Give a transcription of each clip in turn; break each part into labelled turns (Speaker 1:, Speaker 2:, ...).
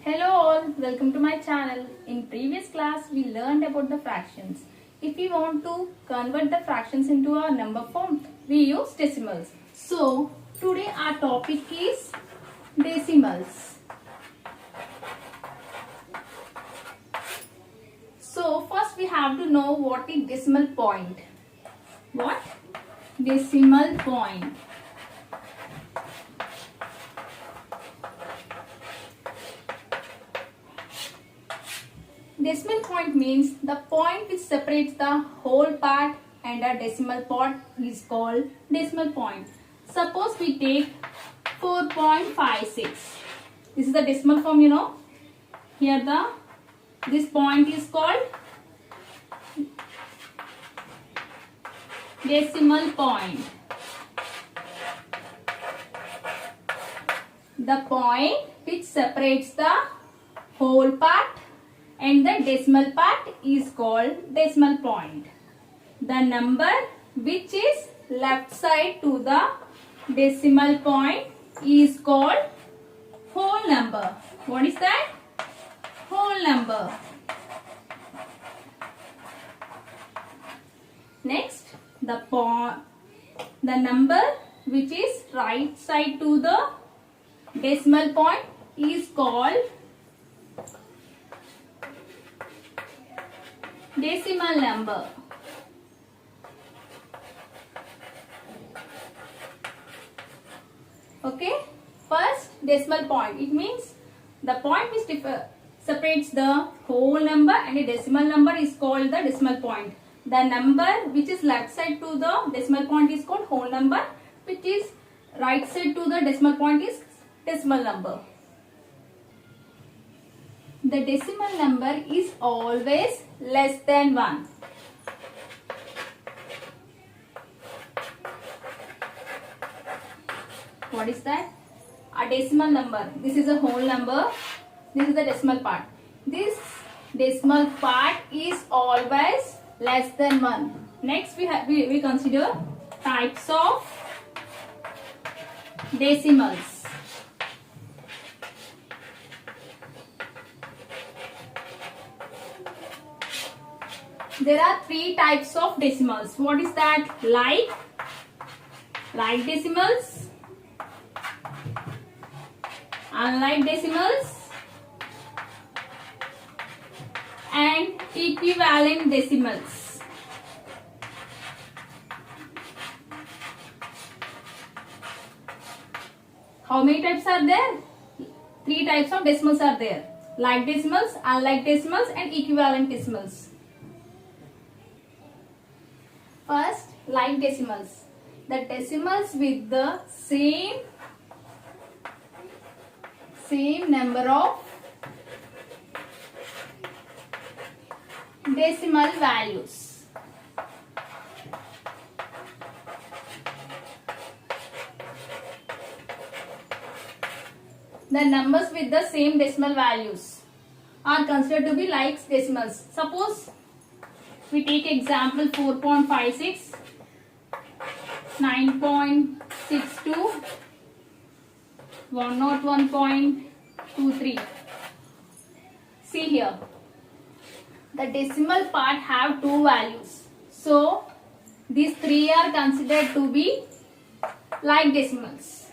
Speaker 1: Hello all, welcome to my channel. In previous class, we learned about the fractions. If we want to convert the fractions into a number form, we use decimals. So, today our topic is decimals. So, first we have to know what is decimal point. What? Decimal point. Decimal point means the point which separates the whole part and a decimal part is called decimal point. Suppose we take 4.56. This is the decimal form, you know. Here this point is called decimal point. The point which separates the whole part and the decimal part is called decimal point. The number which is left side to the decimal point is called whole number. What is that? Whole number. Next, the number which is right side to the decimal point is called decimal number. Okay, first decimal point. It means the point which separates the whole number and a decimal number is called the decimal point. The number which is left side to the decimal point is called whole number, which is right side to the decimal point is decimal number. The decimal number is always less than 1. What is that? A decimal number. This is a whole number. This is the decimal part. This decimal part is always less than 1. Next we consider types of decimals. There are 3 types of decimals. What is that? Like decimals, unlike decimals, and equivalent decimals. How many types are there? 3 types of decimals are there. Like decimals, unlike decimals, and equivalent decimals. First, like decimals. The decimals with the same number of decimal values. The numbers with the same decimal values are considered to be like decimals. Suppose we take example 4.56, 9.62, 101.23. See here, the decimal part have 2 values. So, these 3 are considered to be like decimals.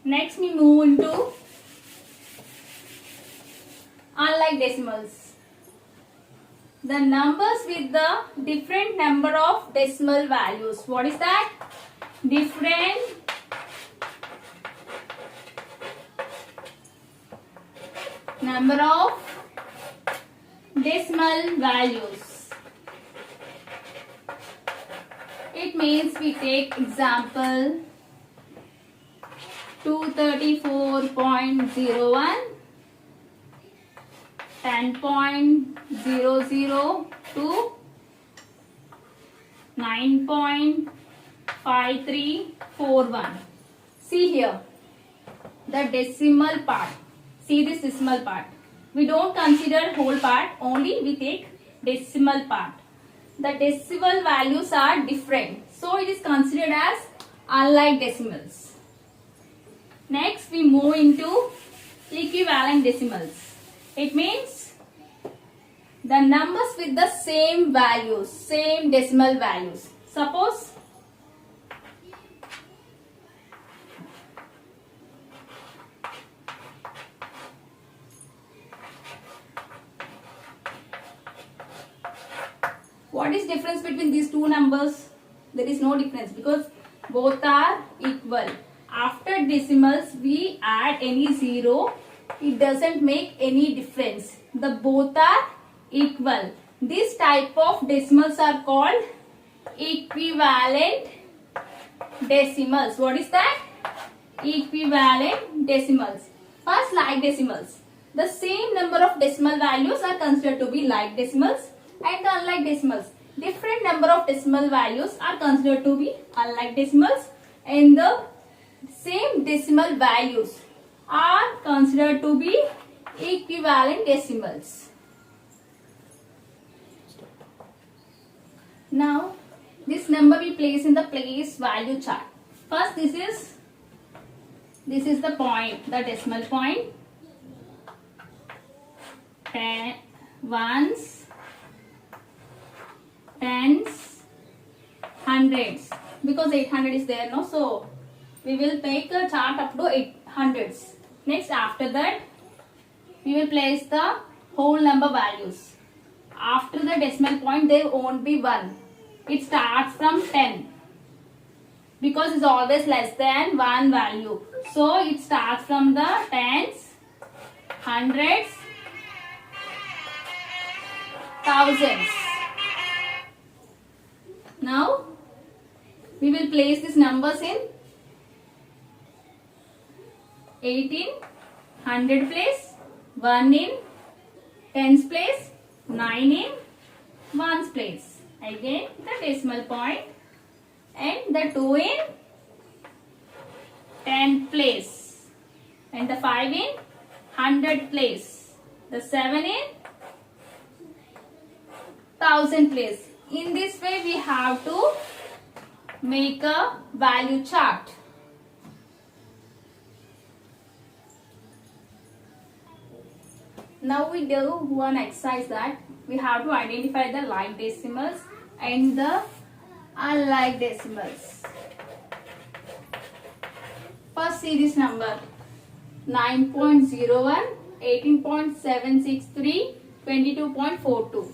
Speaker 1: Next, we move into unlike decimals. The numbers with the different number of decimal values. What is that? Different number of decimal values. It means we take example 234.01, 10.00 to 9.5341. See here, the decimal part. See this decimal part. We don't consider whole part, only we take decimal part. The decimal values are different, so it is considered as unlike decimals. Next we move into equivalent equivalent decimals. It means the numbers with the same values, same decimal values. Suppose what is difference between these two numbers? There is no difference because both are equal. After decimals we add any zero, it doesn't make any difference. The both are equal. This type of decimals are called equivalent decimals. What is that? Equivalent decimals. First, like decimals. The same number of decimal values are considered to be like decimals, and the unlike decimals. Different number of decimal values are considered to be unlike decimals, and the same decimal values are considered to be equivalent decimals. Now, this number we place in the place value chart. First, this is the point, the decimal point. Ones, tens, hundreds. Because 800 is there, no? So we will make a chart up to 800s. Next, after that, we will place the whole number values. After the decimal point, there won't be 1. It starts from 10. Because it's always less than 1 value. So it starts from the tens, hundreds, thousands. Now, we will place these numbers in 18, 100 place, 1 in tens place, 9 in ones place. Again the decimal point, and the 2 in 10 place, and the 5 in 100 place, the 7 in 1000 place. In this way we have to make a value chart. Now we do one exercise that we have to identify the like decimals and the unlike decimals. First, see this number: 9.01, 18.763, 22.42.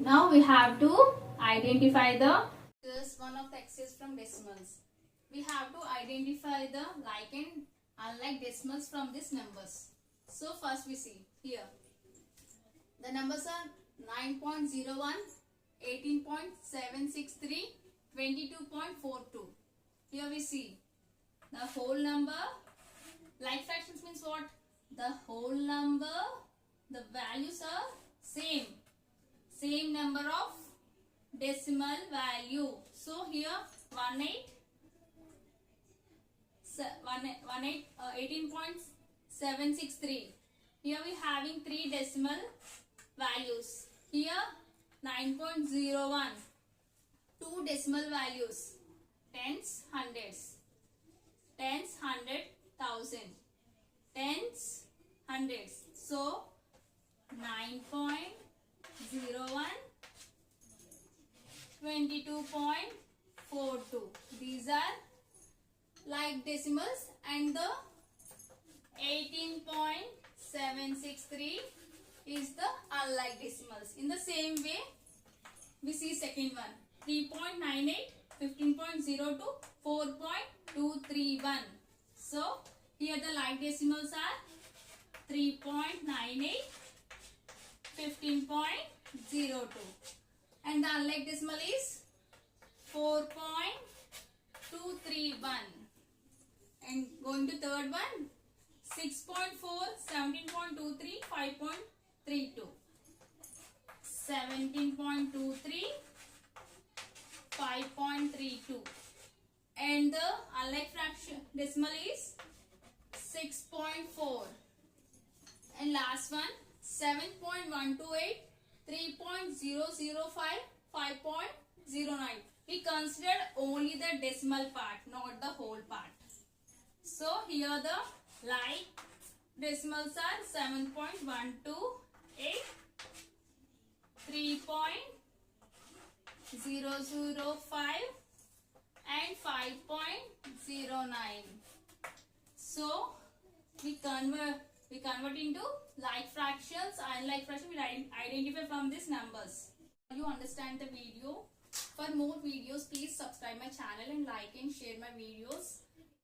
Speaker 1: Now we have to identify this one of the excess from decimals. We have to identify the like and unlike decimals from these numbers. So first we see here the numbers are 9.01, 18.763, 22.42. Here we see the whole number. Like fractions means what? The whole number, the values are same number of decimal value. So here 18.763. Here we having 3 decimal values. Here 9.01, 2 decimal values, tens, hundreds, tens, 100, 1000, tens, hundreds. So 9.01, 22.42. These are like decimals, and the 18.763 is the unlike decimals. In the same way, we see second one: 3.98, 15.02, 4.231. So here the like decimals are 3.98, 15.02, and the unlike decimal is 4.231. And going to third one: 6.4, 17.23, 5.32, 17.23, 5.32, and the unlike fraction decimal is 6.4. And last one: 7.128, 3.005, 5.09. We considered only the decimal part, not the whole part. So here the like decimals are 7.128, 3.005 and 5.09. So we convert into like fractions and like fraction we identify from these numbers. You understand the video? For more videos, please subscribe my channel and like and share my videos.